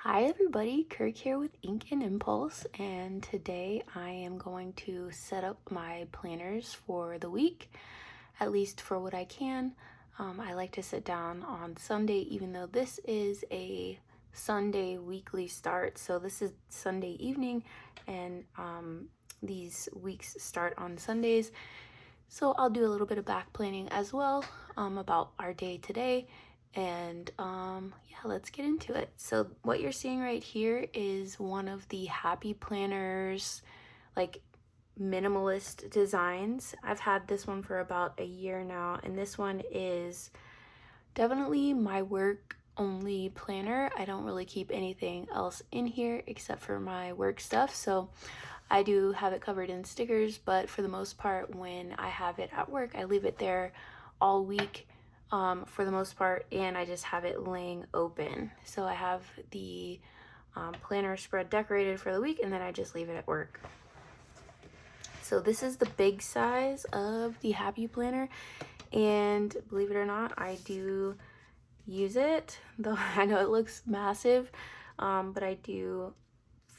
Hi everybody, Kirk here with Ink and Impulse, and today I am going to set up my planners for the week, at least for what I can. I like to sit down on Sunday, even though this is a Sunday weekly start, so this is Sunday evening, and these weeks start on Sundays. So I'll do a little bit of back planning as well about our day today. And yeah, let's get into it. So what you're seeing right here is one of the Happy Planners, like minimalist designs. I've had this one for about a year now, and this one is definitely my work only planner. I don't really keep anything else in here except for my work stuff. So I do have it covered in stickers, but for the most part, when I have it at work, I leave it there all week for the most part, and I just have it laying open. So I have the planner spread decorated for the week, and then I just leave it at work. So this is the big size of the Happy Planner, and believe it or not, I do use it, though I know it looks massive, but I do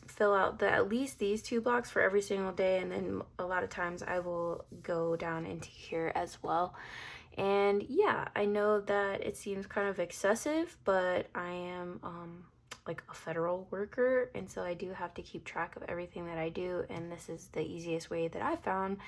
fill out at least these 2 blocks for every single day, and then a lot of times I will go down into here as well. And yeah, I know that it seems kind of excessive, but I am like a federal worker, and so I do have to keep track of everything that I do, and this is the easiest way that I found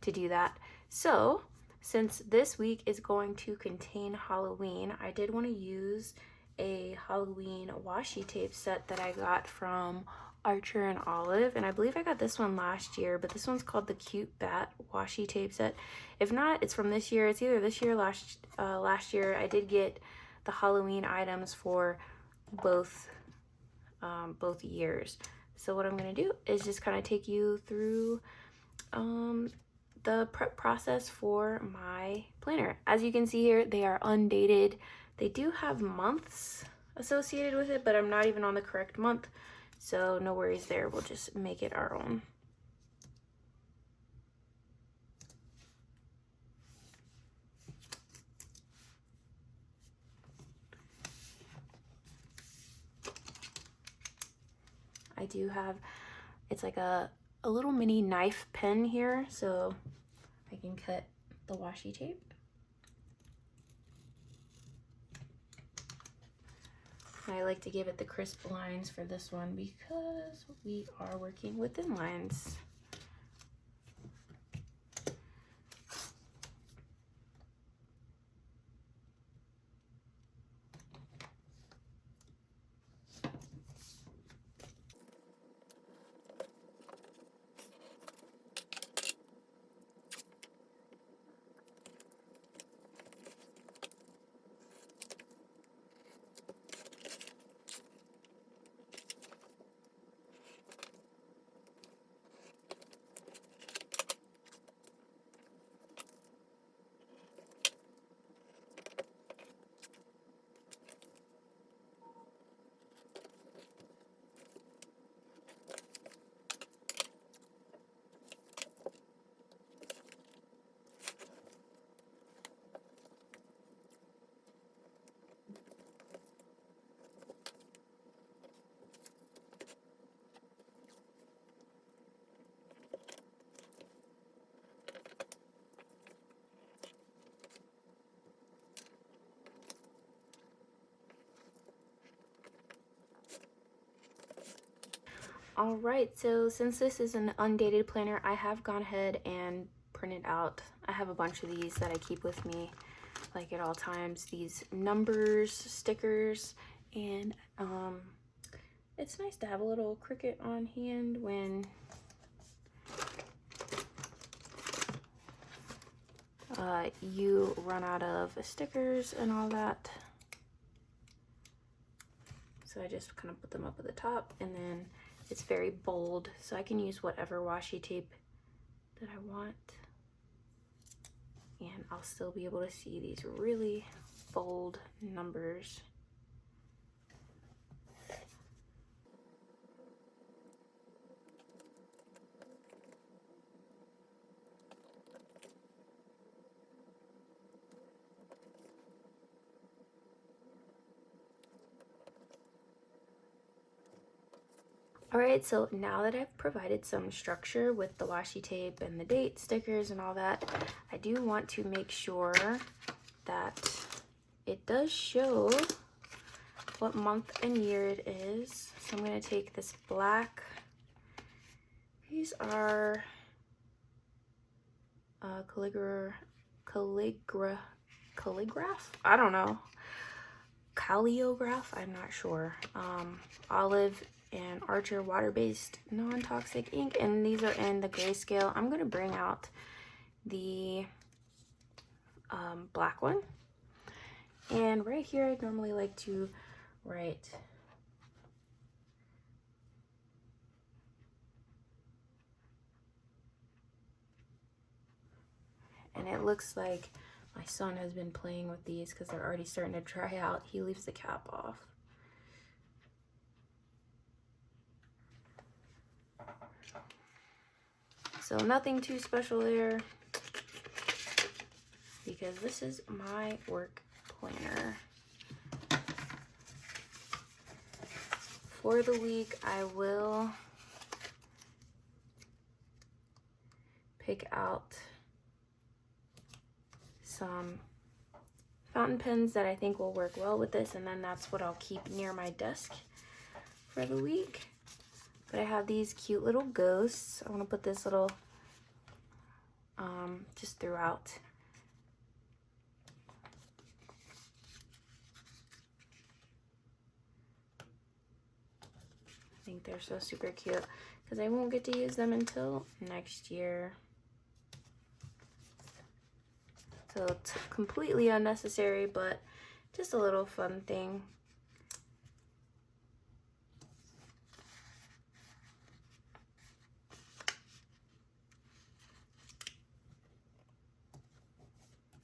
to do that. So since this week is going to contain Halloween, I did want to use a Halloween washi tape set that I got from Archer and Olive, and I believe I got this one last year, but this one's called the Cute Bat washi tape set. If not, it's from this year. It's either this year or last year. I did get the Halloween items for both years. So what I'm gonna do is just kind of take you through the prep process for my planner. As you can see here, they are undated. They do have months associated with it, but I'm not even on the correct month, so no worries there. We'll just make it our own. I do have, it's like a little mini knife pen here, so I can cut the washi tape. I like to give it the crisp lines for this one because we are working with thin lines. All right, so since this is an undated planner, I have gone ahead and printed out, I have a bunch of these that I keep with me like at all times, these numbers, stickers, and it's nice to have a little Cricut on hand when you run out of stickers and all that. So I just kind of put them up at the top, and then it's very bold, so I can use whatever washi tape that I want, and I'll still be able to see these really bold numbers. Alright, so now that I've provided some structure with the washi tape and the date stickers and all that, I do want to make sure that it does show what month and year it is. So I'm going to take this black, these are calligraph? I don't know. Calliograph? I'm not sure. Olive and Archer water-based non-toxic ink, and these are in the grayscale. I'm going to bring out the black one. And right here, I'd normally like to write and it looks like my son has been playing with these because they're already starting to dry out. He leaves the cap off. So nothing too special there, because this is my work planner. For the week, I will pick out some fountain pens that I think will work well with this, and then that's what I'll keep near my desk for the week. But I have these cute little ghosts. I want to put this little just throughout. I think they're so super cute because I won't get to use them until next year. So it's completely unnecessary, but just a little fun thing.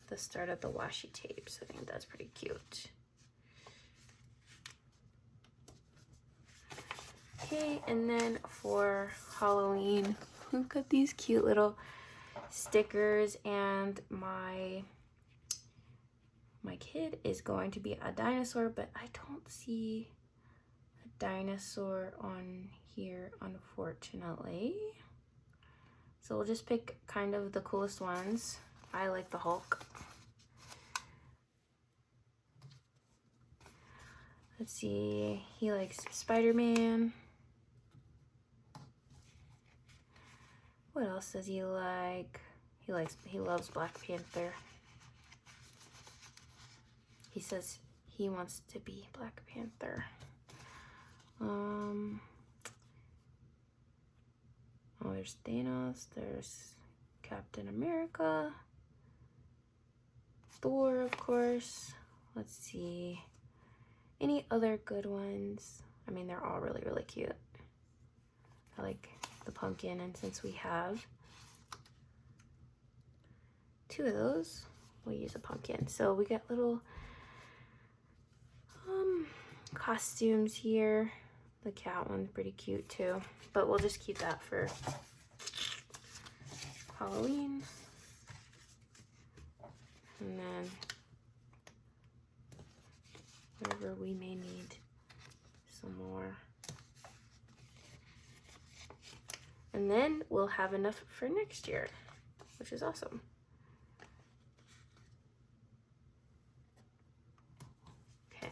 The start of the washi tapes. I think that's pretty cute. Okay, and then for Halloween, we've got these cute little stickers, and my kid is going to be a dinosaur, but I don't see a dinosaur on here, unfortunately. So we'll just pick kind of the coolest ones. I like the Hulk. Let's see, he likes Spider-Man. What else does he like? He loves Black Panther. He says he wants to be Black Panther. Oh, there's Thanos, there's Captain America, Thor, of course. Let's see. Any other good ones? I mean, they're all really, really cute. I like the pumpkin, and since we have 2 of those, we'll use a pumpkin. So we got little costumes here. The cat one's pretty cute too, but we'll just keep that for Halloween. And then wherever we may need some more. And then we'll have enough for next year, which is awesome. Okay,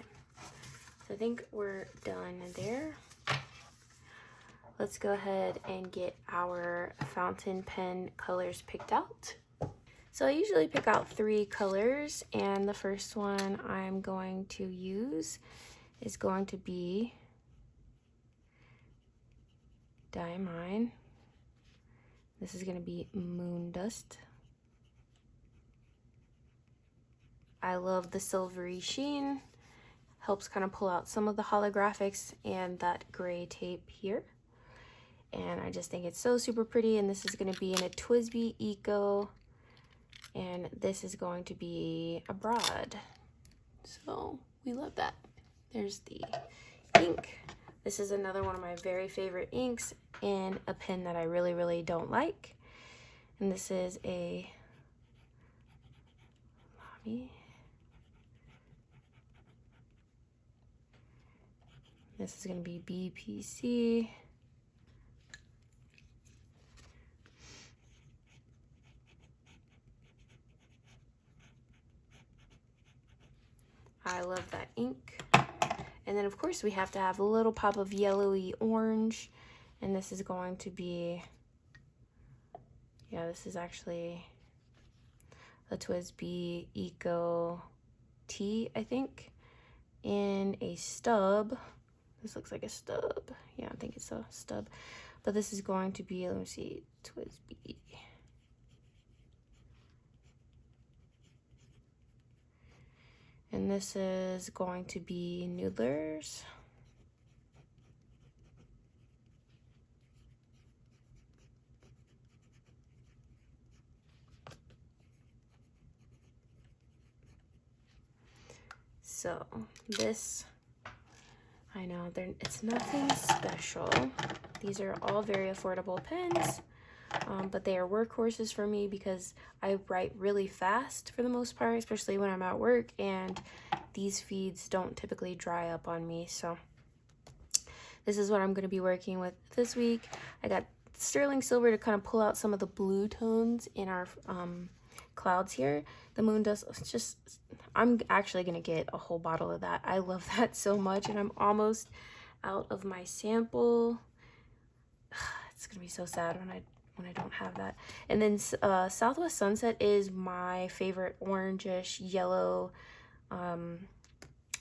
so I think we're done there. Let's go ahead and get our fountain pen colors picked out. So I usually pick out 3 colors, and the first one I'm going to use is going to be Diamine. This is going to be Moon Dust. I love the silvery sheen. Helps kind of pull out some of the holographics and that gray tape here. And I just think it's so super pretty, and this is going to be in a TWSBI ECO. And this is going to be abroad. So we love that. There's the ink. This is another one of my very favorite inks in a pen that I really, really don't like. And this is a Lamy. This is going to be BPC. I love that ink. And then of course we have to have a little pop of yellowy orange, and this is going to be, yeah, this is actually a TWSBI ECO T, I think, in a stub. This looks like a stub. Yeah, I think it's a stub. But this is going to be, let me see, TWSBI. And this is going to be Noodler's. So this, I know it's nothing special. These are all very affordable pens, but they are workhorses for me because I write really fast for the most part, especially when I'm at work, and these feeds don't typically dry up on me. So this is what I'm going to be working with this week. I got sterling silver to kind of pull out some of the blue tones in our clouds here. The moon dust, just, I'm actually going to get a whole bottle of that. I love that so much, and I'm almost out of my sample. It's going to be so sad when I don't have that. And then Southwest Sunset is my favorite orangish yellow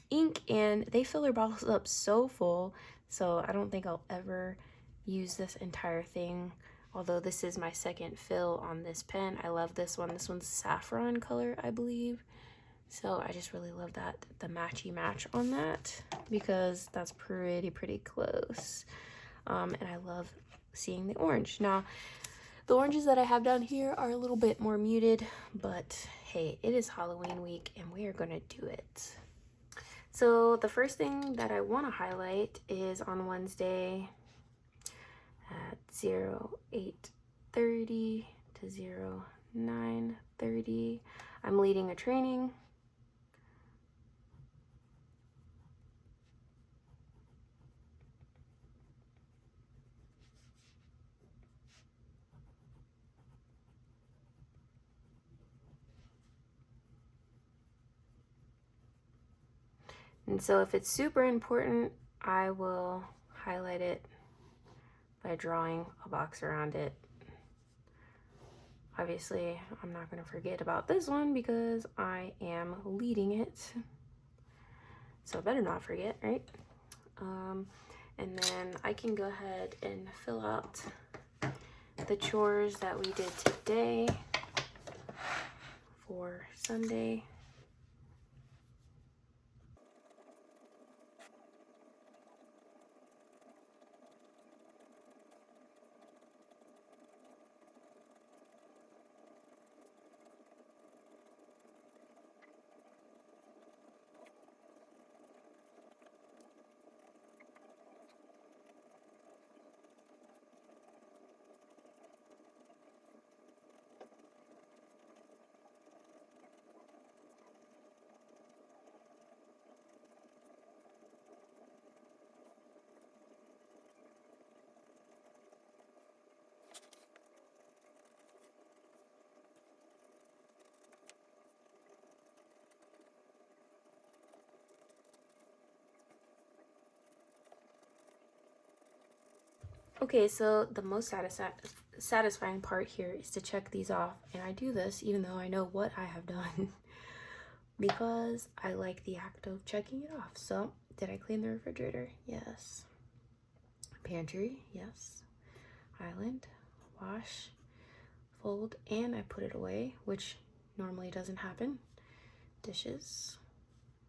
ink, and they fill their bottles up so full, so I don't think I'll ever use this entire thing, although this is my second fill on this pen. I love this one. This one's saffron color, I believe, so I just really love that, the matchy match on that, because that's pretty close. And I love seeing the orange. Now the oranges that I have down here are a little bit more muted, but hey, it is Halloween week and we are gonna do it. So the first thing that I want to highlight is on Wednesday at 08:30 to 09:30, I'm leading a training. And so if it's super important, I will highlight it by drawing a box around it. Obviously, I'm not going to forget about this one because I am leading it. So I better not forget, right? And then I can go ahead and fill out the chores that we did today for Sunday. Okay, so the most satisfying part here is to check these off, and I do this even though I know what I have done because I like the act of checking it off. So, did I clean the refrigerator? Yes. Pantry? Yes. Island? Wash? Fold? And I put it away, which normally doesn't happen. Dishes?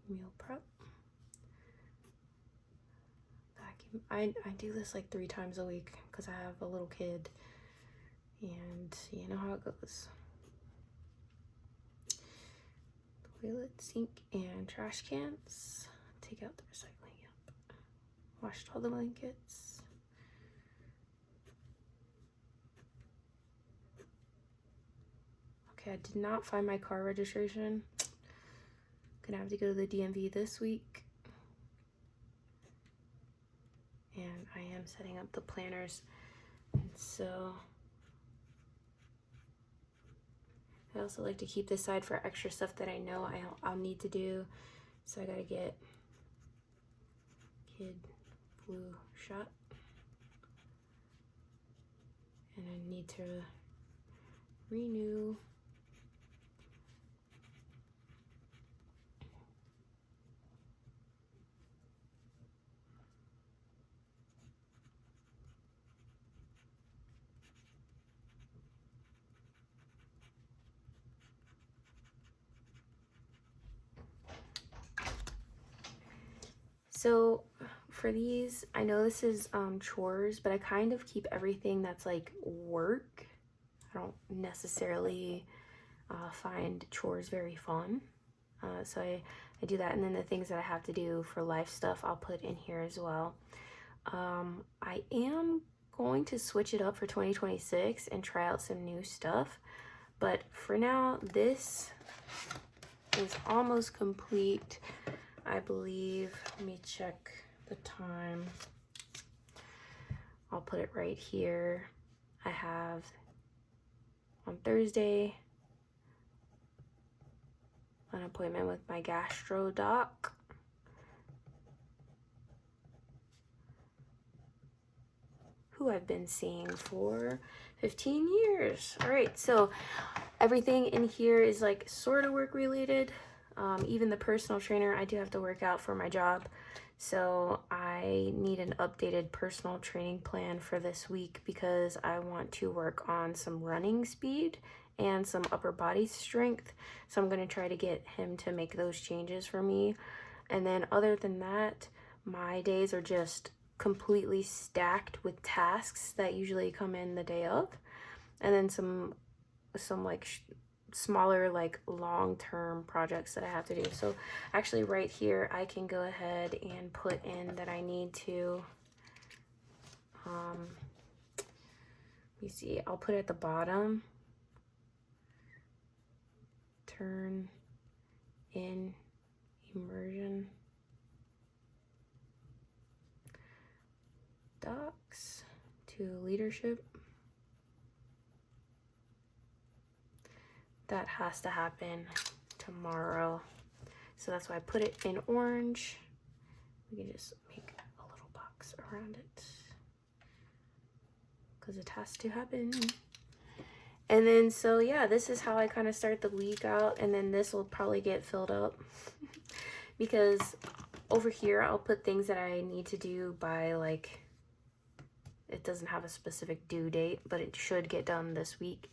Meal prep? I do this like 3 times a week because I have a little kid, and you know how it goes. Toilet, sink, and trash cans. Take out the recycling. Yep. Washed all the blankets. Okay, I did not find my car registration. Gonna have to go to the DMV this week. And I am setting up the planners, and so I also like to keep this side for extra stuff that I know I'll need to do, So I gotta get kid flu shot. And I need to renew. So for these, I know this is chores, but I kind of keep everything that's like work. I don't necessarily find chores very fun. So I do that, and then the things that I have to do for life stuff, I'll put in here as well. I am going to switch it up for 2026 and try out some new stuff. But for now, this is almost complete, I believe. Let me check the time. I'll put it right here. I have on Thursday an appointment with my gastro doc. Who I've been seeing for 15 years. All right, so everything in here is like sort of work related. Even the personal trainer, I do have to work out for my job. So I need an updated personal training plan for this week because I want to work on some running speed and some upper body strength. So I'm gonna try to get him to make those changes for me. And then other than that, my days are just completely stacked with tasks that usually come in the day of. And then some like smaller, like long-term projects that I have to do. So actually right here I can go ahead and put in that I need to let me see, I'll put it at the bottom, turn in immersion docs to leadership. That has to happen tomorrow. So that's why I put it in orange. We can just make a little box around it because it has to happen. And then, so yeah, this is how I kind of start the week out. And then this will probably get filled up because over here I'll put things that I need to do by, like, it doesn't have a specific due date, but it should get done this week.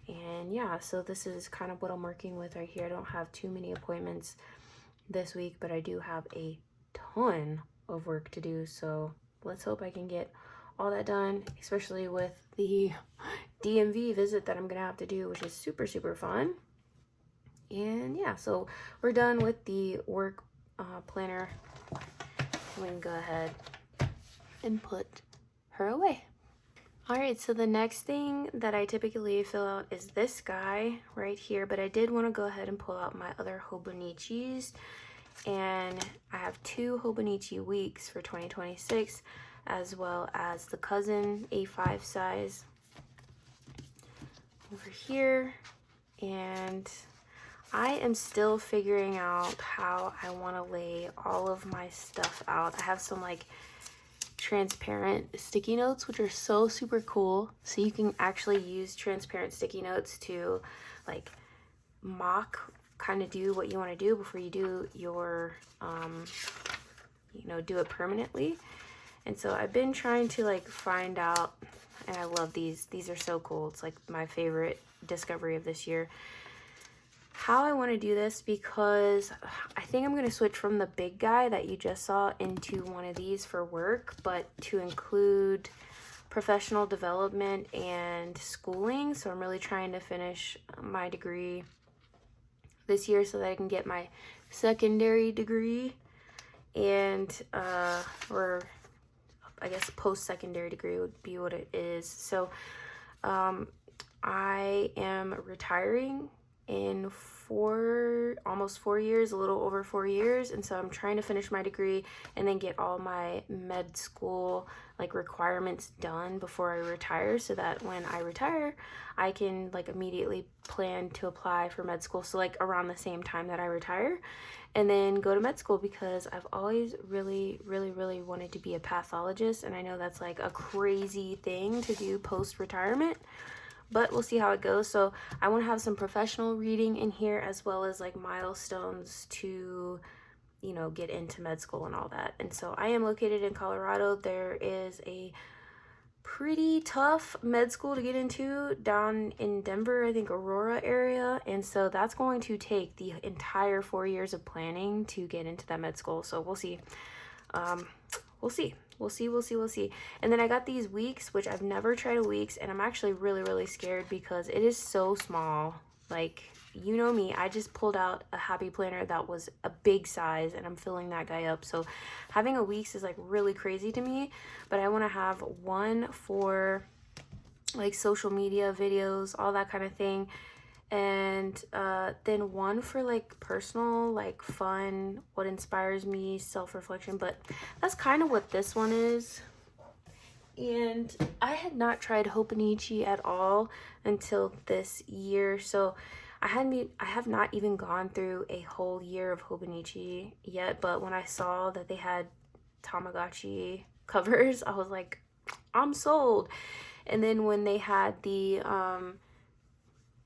And yeah, so this is kind of what I'm working with right here. I don't have too many appointments this week, but I do have a ton of work to do. So let's hope I can get all that done, especially with the DMV visit that I'm gonna have to do, which is super, super fun. And yeah, so we're done with the work planner. We can go ahead and put her away. All right, so the next thing that I typically fill out is this guy right here, but I did want to go ahead and pull out my other Hobonichis, and I have 2 Hobonichi weeks for 2026, as well as the cousin A5 size over here. And I am still figuring out how I want to lay all of my stuff out. I have some like transparent sticky notes, which are so super cool. So you can actually use transparent sticky notes to like mock, kind of do what you want to do before you do your you know, do it permanently. And so I've been trying to like find out, and I love these are so cool. It's like my favorite discovery of this year, how I want to do this, because I think I'm going to switch from the big guy that you just saw into one of these for work, but to include professional development and schooling. So I'm really trying to finish my degree this year so that I can get my secondary degree, and or I guess post-secondary degree would be what it is. So I am retiring in almost 4 years, a little over 4 years. And so I'm trying to finish my degree and then get all my med school like requirements done before I retire, so that when I retire I can like immediately plan to apply for med school, so like around the same time that I retire, and then go to med school, because I've always really wanted to be a pathologist. And I know that's like a crazy thing to do post-retirement, but we'll see how it goes. So I want to have some professional reading in here, as well as like milestones to, you know, get into med school and all that. And so I am located in Colorado. There is a pretty tough med school to get into down in Denver, I think Aurora area. And so that's going to take the entire 4 years of planning to get into that med school. So we'll see. We'll see. And then I got these Weeks, which I've never tried a Weeks, and I'm actually really scared because it is so small. Like, you know me, I just pulled out a Happy Planner that was a big size, and I'm filling that guy up. So having a Weeks is like really crazy to me, but I want to have one for like social media videos, all that kind of thing, and then one for like personal, like fun, what inspires me, self-reflection. But that's kind of what this one is. And I had not tried Hobonichi at all until this year, so I have not even gone through a whole year of Hobonichi yet. But when I saw that they had Tamagotchi covers, I was like, I'm sold. And then when they had the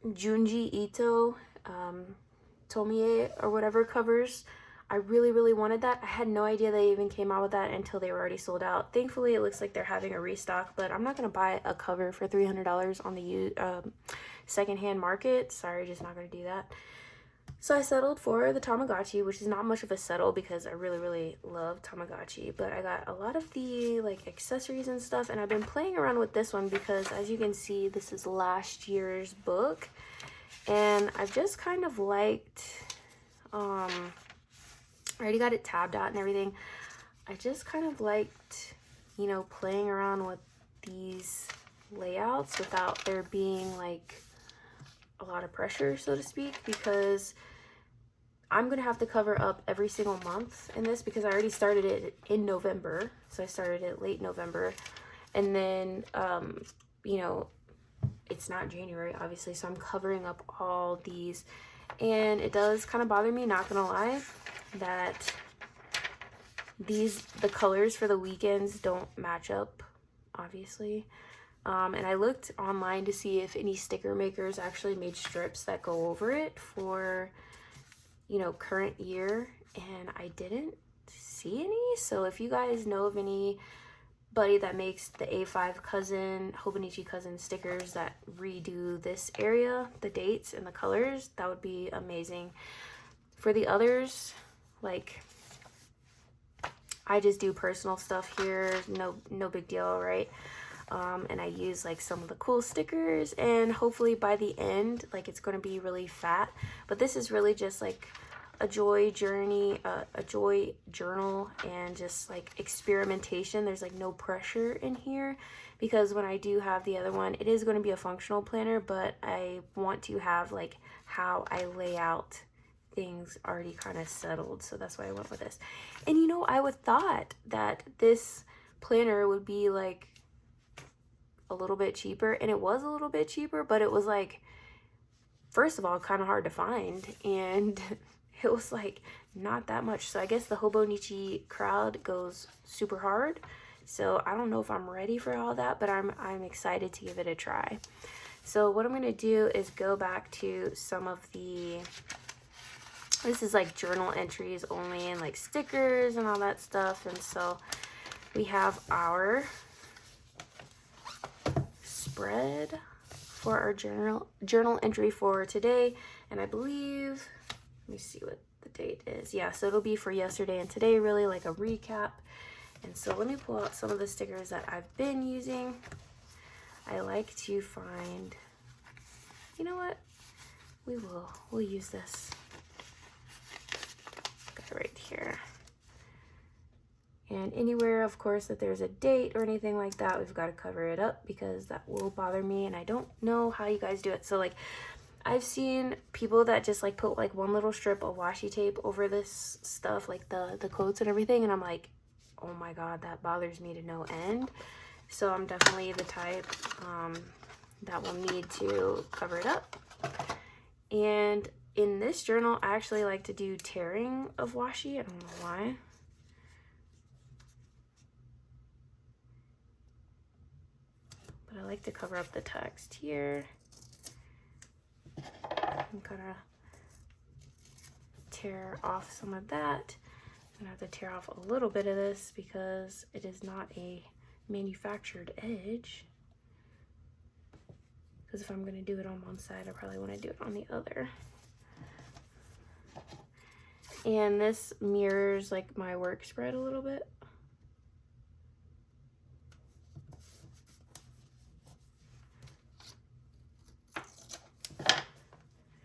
Junji Ito Tomie or whatever covers, I really wanted that. I had no idea they even came out with that until they were already sold out. Thankfully, it looks like they're having a restock, but I'm not going to buy a cover for $300 on the secondhand market. Sorry, just not going to do that. So I settled for the Tamagotchi, which is not much of a settle because I really love Tamagotchi. But I got a lot of the like accessories and stuff, and I've been playing around with this one because, as you can see, this is last year's book, and I've just kind of liked, I already got it tabbed out and everything. I just kind of liked, you know, playing around with these layouts without there being like a lot of pressure, so to speak, because I'm gonna have to cover up every single month in this, because I already started it in November. So I started it late November, and then you know, it's not January obviously, so I'm covering up all these, and it does kind of bother me, not gonna lie, that the colors for the weekends don't match up, obviously. And I looked online to see if any sticker makers actually made strips that go over it for, you know, current year, and I didn't see any. So if you guys know of anybody that makes the A5 cousin, Hobonichi cousin stickers that redo this area, the dates and the colors, that would be amazing. For the others, like, I just do personal stuff here, no big deal, right? And I use like some of the cool stickers, and hopefully by the end, like, it's going to be really fat. But this is really just like a joy journey, a joy journal, and just like experimentation. There's like no pressure in here, because when I do have the other one, it is going to be a functional planner, but I want to have like how I lay out things already kind of settled. So that's why I went with this. And you know, I would thought that this planner would be like a little bit cheaper, and it was a little bit cheaper, but it was like, first of all, kind of hard to find, and it was like not that much. So I guess the Hobonichi crowd goes super hard, so I don't know if I'm ready for all that, but I'm excited to give it a try. So what I'm going to do is go back to some of this is like journal entries only, and like stickers and all that stuff. And so we have our spread for our journal entry for today, and I believe, let me see what the date is. Yeah, so it'll be for yesterday and today, really like a recap. And so let me pull out some of the stickers that I've been using. I like to find, you know what, we'll use this. Got it right here. And anywhere, of course, that there's a date or anything like that, we've got to cover it up, because that will bother me, and I don't know how you guys do it. So like, I've seen people that just like put like one little strip of washi tape over this stuff, like the coats and everything, and I'm like, oh my god, that bothers me to no end. So I'm definitely the type that will need to cover it up. And in this journal, I actually like to do tearing of washi. I don't know why. But I like to cover up the text here. I'm gonna tear off some of that. I'm gonna have to tear off a little bit of this because it is not a manufactured edge. Because if I'm gonna do it on one side, I probably want to do it on the other. And this mirrors like my work spread a little bit.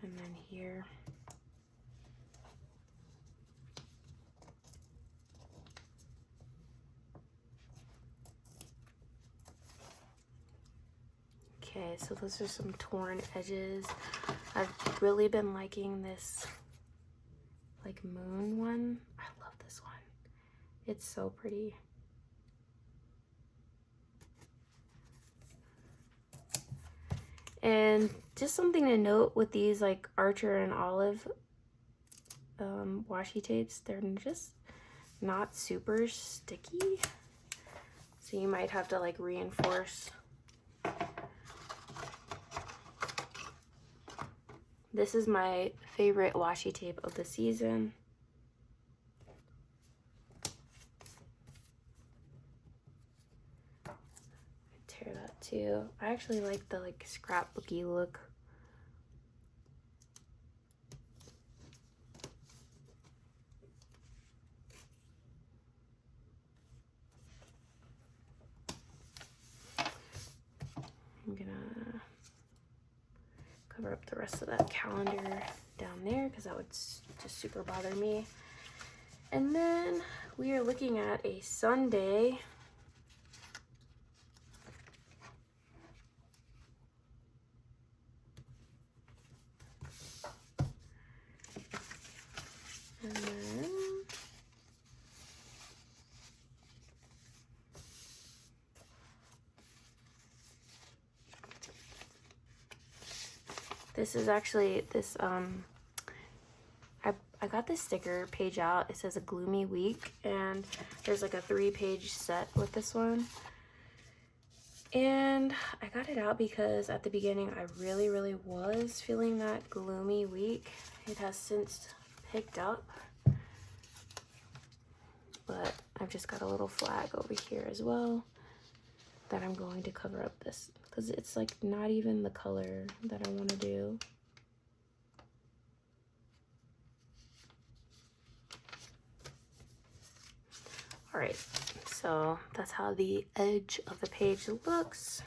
And then here. Okay, so those are some torn edges. I've really been liking this like moon one. I love this one. It's so pretty. And just something to note with these like Archer and Olive washi tapes, they're just not super sticky. So you might have to like reinforce. This is my favorite washi tape of the season. Tear that too. I actually like the like scrapbooky look. I'm gonna cover up the rest of that calendar down there because that would just super bother me. And then we are looking at a Sunday. And then this is actually this I got this sticker page out. It says a gloomy week, and there's like a 3-page set with this one. And I got it out because at the beginning I really was feeling that gloomy week. It has since picked up, but I've just got a little flag over here as well that I'm going to cover up this because it's like not even the color that I want to do. All right, so that's how the edge of the page looks.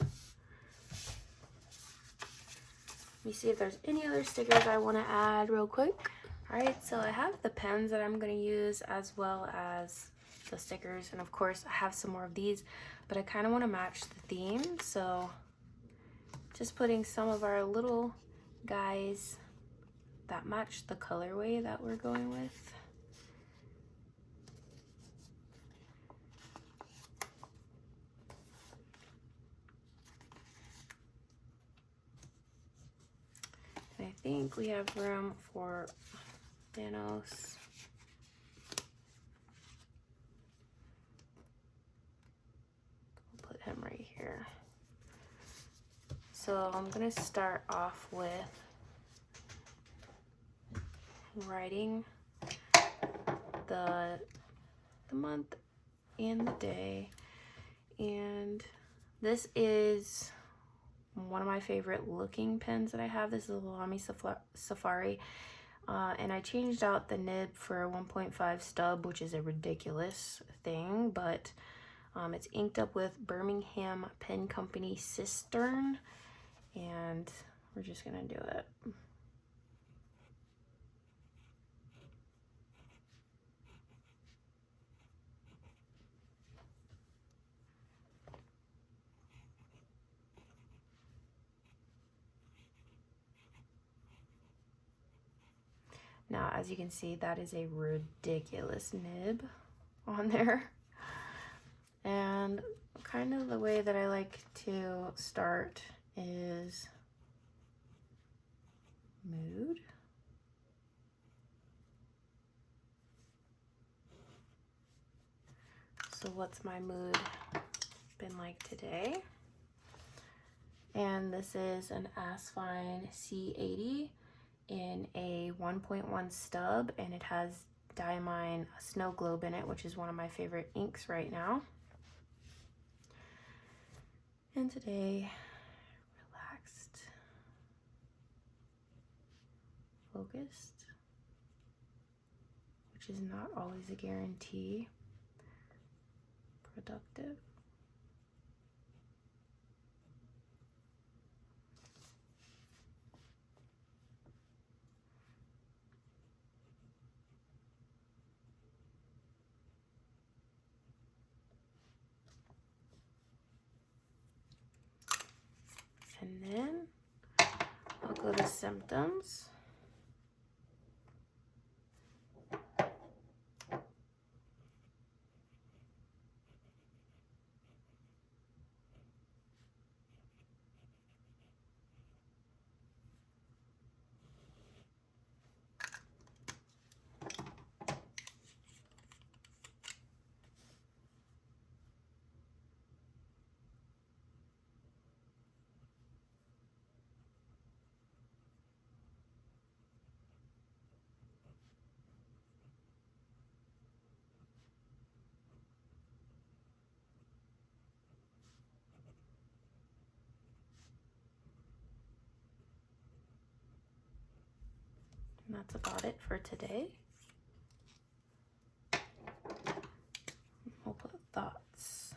Let me see if there's any other stickers I want to add real quick. All right, so I have the pens that I'm going to use as well as the stickers, and of course I have some more of these, but I kind of want to match the theme, so just putting some of our little guys that match the colorway that we're going with. I think we have room for Thanos. We'll put him right here. So I'm gonna start off with writing the month and the day. And this is one of my favorite looking pens that I have. This is a Lamy Safari, and I changed out the nib for a 1.5 stub, which is a ridiculous thing, but it's inked up with Birmingham Pen Company Cistern, and we're just gonna do it. as you can see, that is a ridiculous nib on there. And kind of the way that I like to start is mood. So what's my mood been like today? And this is an Asvine C80 in a 1.1 stub, and it has Diamine Snow Globe in it, which is one of my favorite inks right now. And today, relaxed, focused, which is not always a guarantee, productive. And then I'll go to symptoms. And that's about it for today. We'll put thoughts.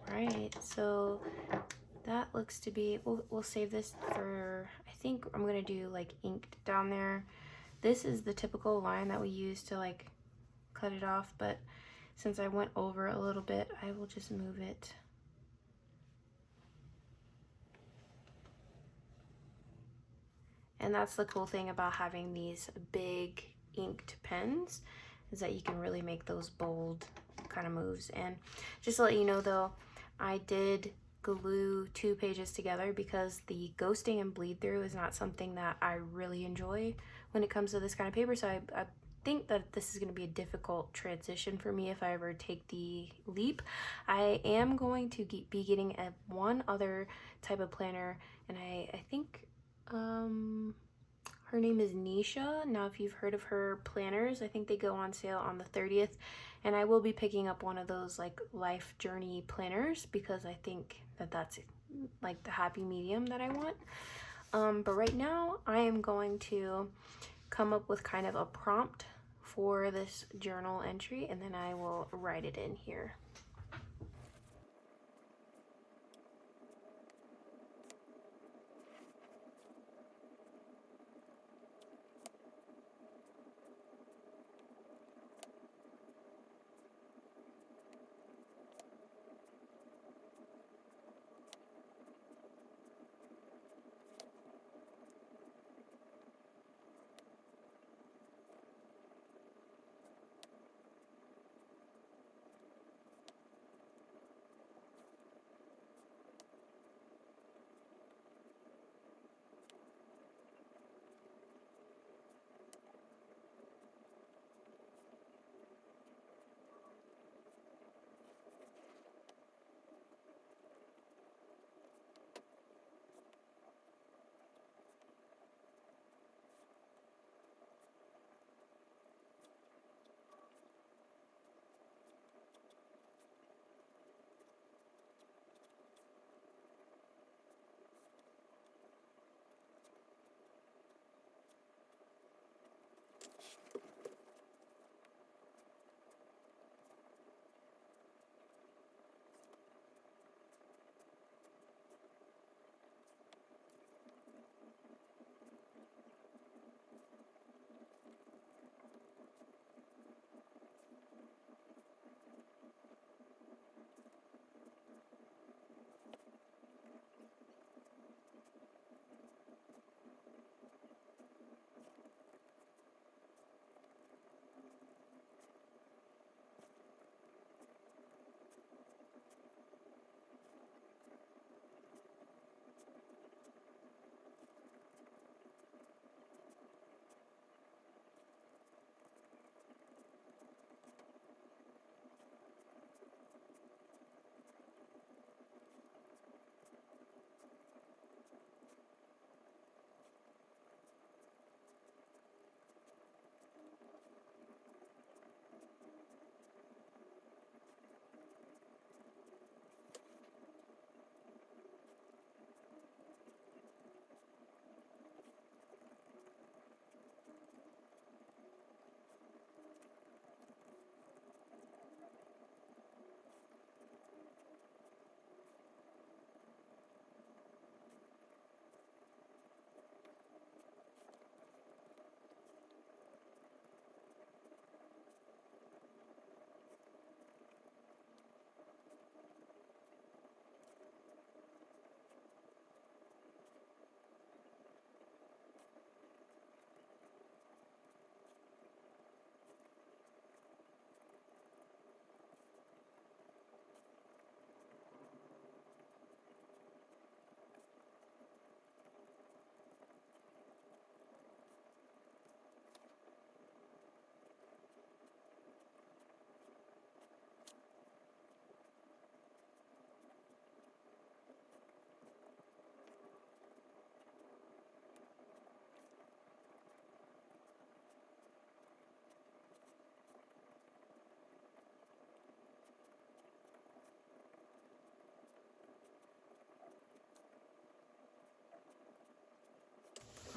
Right, so that looks to be, we'll save this for, I think I'm gonna do like inked down there. This is the typical line that we use to like cut it off, but since I went over a little bit, I will just move it. And that's the cool thing about having these big inked pens, is that you can really make those bold kind of moves. And just to let you know though, I did glue 2 pages together because the ghosting and bleed through is not something that I really enjoy when it comes to this kind of paper. So I think that this is going to be a difficult transition for me if I ever take the leap. I am going to be getting one other type of planner, and I think her name is Nisha. Now, if you've heard of her planners, I think they go on sale on the 30th, and I will be picking up one of those like life journey planners because I think that that's like the happy medium that I want. But right now I am going to come up with kind of a prompt for this journal entry, and then I will write it in here.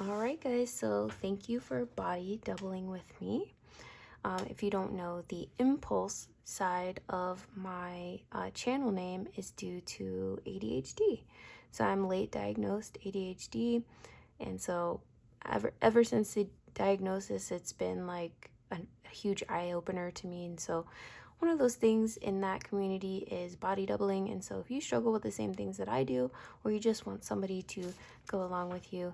Alright guys, so thank you for body doubling with me. If you don't know, the impulse side of my channel name is due to ADHD. So I'm late diagnosed ADHD, and so ever since the diagnosis, it's been like a huge eye-opener to me. And so one of those things in that community is body doubling. And so if you struggle with the same things that I do, or you just want somebody to go along with you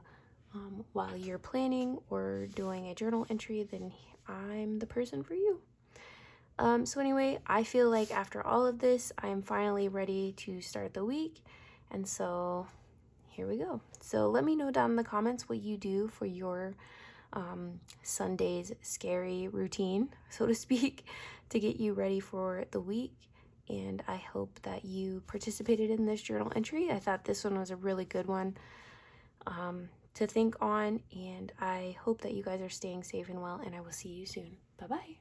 while you're planning or doing a journal entry, then I'm the person for you. So anyway, I feel like after all of this, I am finally ready to start the week. And so here we go. So let me know down in the comments what you do for your Sunday's scary routine, so to speak, to get you ready for the week. And I hope that you participated in this journal entry. I thought this one was a really good one to think on, and I hope that you guys are staying safe and well, and I will see you soon. Bye-bye.